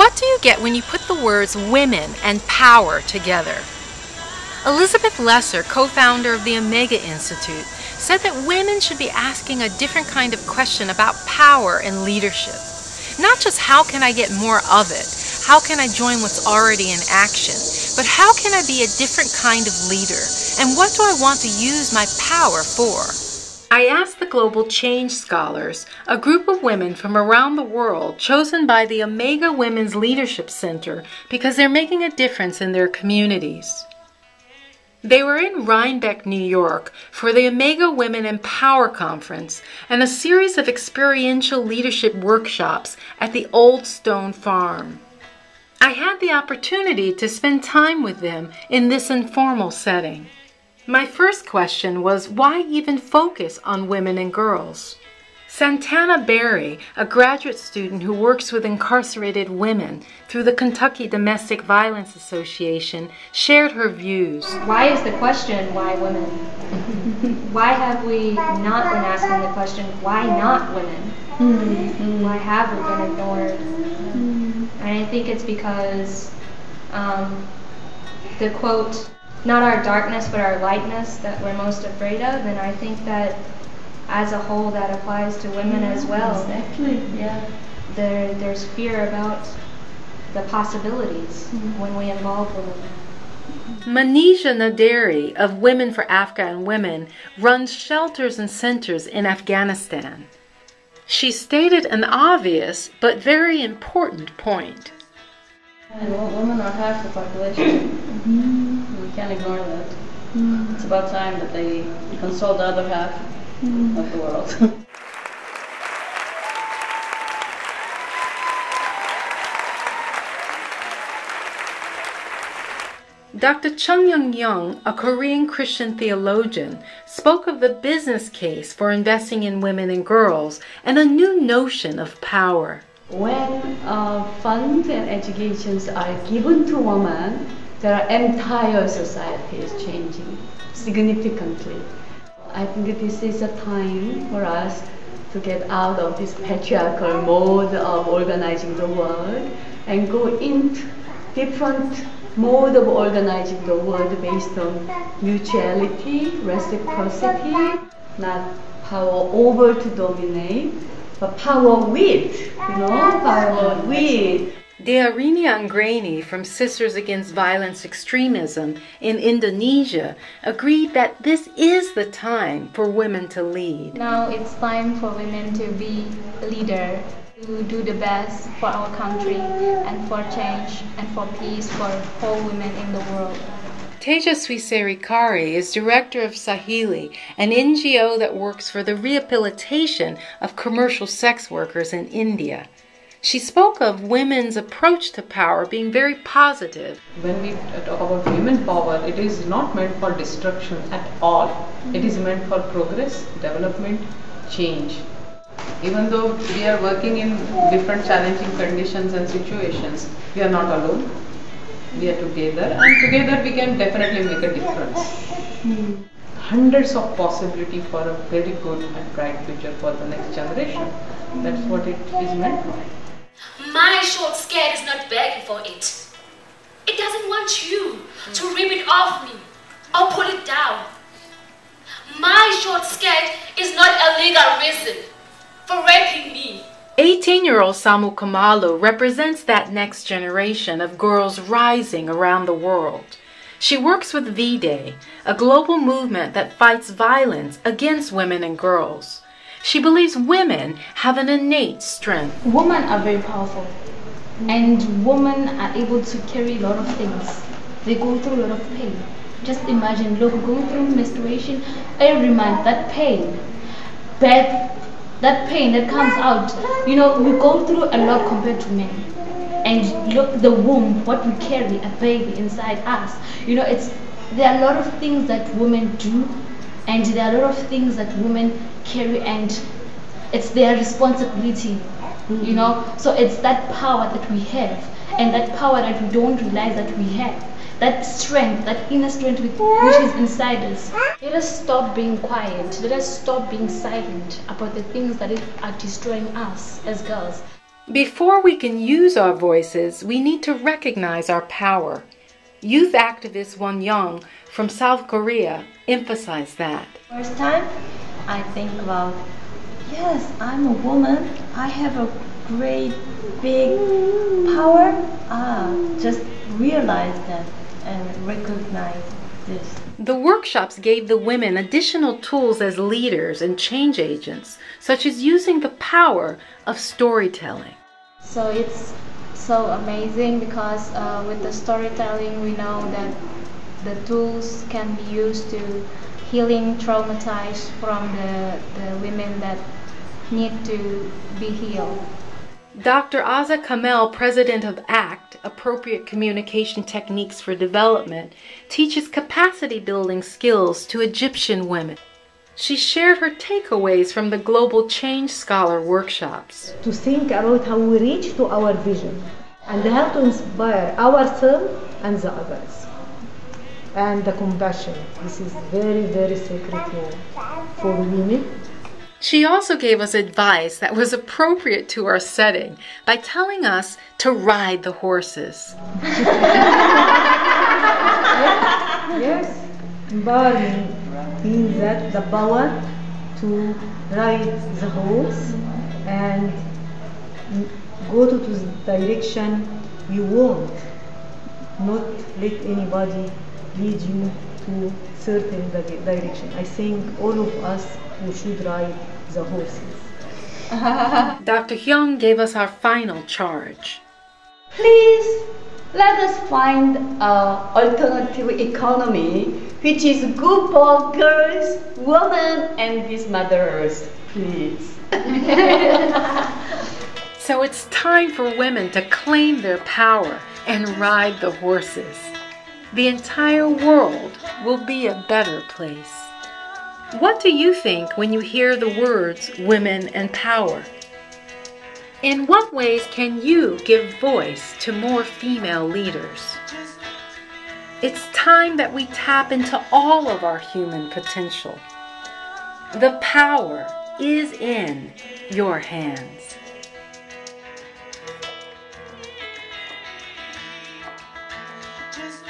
What do you get when you put the words women and power together? Elizabeth Lesser, co-founder of the Omega Institute, said that women should be asking a different kind of question about power and leadership. Not just how can I get more of it, how can I join what's already in action, but how can I be a different kind of leader, and what do I want to use my power for? I asked the Global Change Scholars, a group of women from around the world chosen by the Omega Women's Leadership Center because they're making a difference in their communities. They were in Rhinebeck, New York for the Omega Women Empower Conference and a series of experiential leadership workshops at the Old Stone Farm. I had the opportunity to spend time with them in this informal setting. My first question was, why even focus on women and girls? Santana Berry, a graduate student who works with incarcerated women through the Kentucky Domestic Violence Association, shared her views. Why is the question, why women? Why have we not been asking the question, why not women? Why have we been ignored? And I think it's because the quote, not our darkness but our lightness, that we're most afraid of, and I think that as a whole that applies to women as well. Exactly, yeah. There's fear about the possibilities when we involve women. Manizha Naderi of Women for Afghan Women runs shelters and centers in Afghanistan. She stated an obvious but very important point. And women are half the population. We can't ignore that. It's about time that they console the other half of the world. Dr. Chung Hyun Kyung, a Korean Christian theologian, spoke of the business case for investing in women and girls and a new notion of power. When funds and educations are given to women, the entire society is changing significantly. I think this is a time for us to get out of this patriarchal mode of organizing the world and go into different mode of organizing the world based on mutuality, reciprocity, not power over to dominate, but power with, power with. Dewirini Anggraeni from Sisters Against Violence Extremism in Indonesia agreed that this is the time for women to lead. Now it's time for women to be a leader, to do the best for our country and for change and for peace for all women in the world. Tejaswi Sevekari is director of Sahili, an NGO that works for the rehabilitation of commercial sex workers in India. She spoke of women's approach to power being very positive. When we talk about women power, it is not meant for destruction at all. It is meant for progress, development, change. Even though we are working in different challenging conditions and situations, we are not alone. We are together, and together we can definitely make a difference. Hundreds of possibilities for a very good and bright future for the next generation. That's what it is meant for. My short skirt is not begging for it. It doesn't want you to rip it off me or pull it down. My short skirt is not a legal reason for raping me. 18-year-old Samukellsiwe Khumalo represents that next generation of girls rising around the world. She works with V-Day, a global movement that fights violence against women and girls. She believes women have an innate strength. Women are very powerful, and women are able to carry a lot of things. They go through a lot of pain. Just imagine, look, going through menstruation every month, that pain, that pain that comes out, we go through a lot compared to men. And look, the womb, what we carry, a baby inside us. There are a lot of things that women do, and there are a lot of things that women carry, and it's their responsibility, So it's that power that we have, and that power that we don't realize that we have. That strength, that inner strength which is inside us. Let us stop being quiet. Let us stop being silent about the things that are destroying us as girls. Before we can use our voices, we need to recognize our power. Youth activist Won Young from South Korea emphasized that. First time, I think about, yes, I'm a woman. I have a great, big power. Just realize that and recognize this. The workshops gave the women additional tools as leaders and change agents, such as using the power of storytelling. So it's so amazing because with the storytelling we know that the tools can be used to healing traumatized from the women that need to be healed. Dr. Azza Kamel, president of ACT, Appropriate Communication Techniques for Development, teaches capacity building skills to Egyptian women. She shared her takeaways from the Global Change Scholar workshops. To think about how we reach to our vision and how to inspire ourselves and the others. And the compassion. This is very, very sacred for women. She also gave us advice that was appropriate to our setting by telling us to ride the horses. Yes, empowerment means that the power to ride the horse and go to the direction you want, not let anybody lead you to certain direction. I think all of us who should ride the horses. Dr. Hyung gave us our final charge. Please let us find an alternative economy which is good for girls, women, and these mothers, please. So it's time for women to claim their power and ride the horses. The entire world will be a better place. What do you think when you hear the words women and power? In what ways can you give voice to more female leaders? It's time that we tap into all of our human potential. The power is in your hands. Just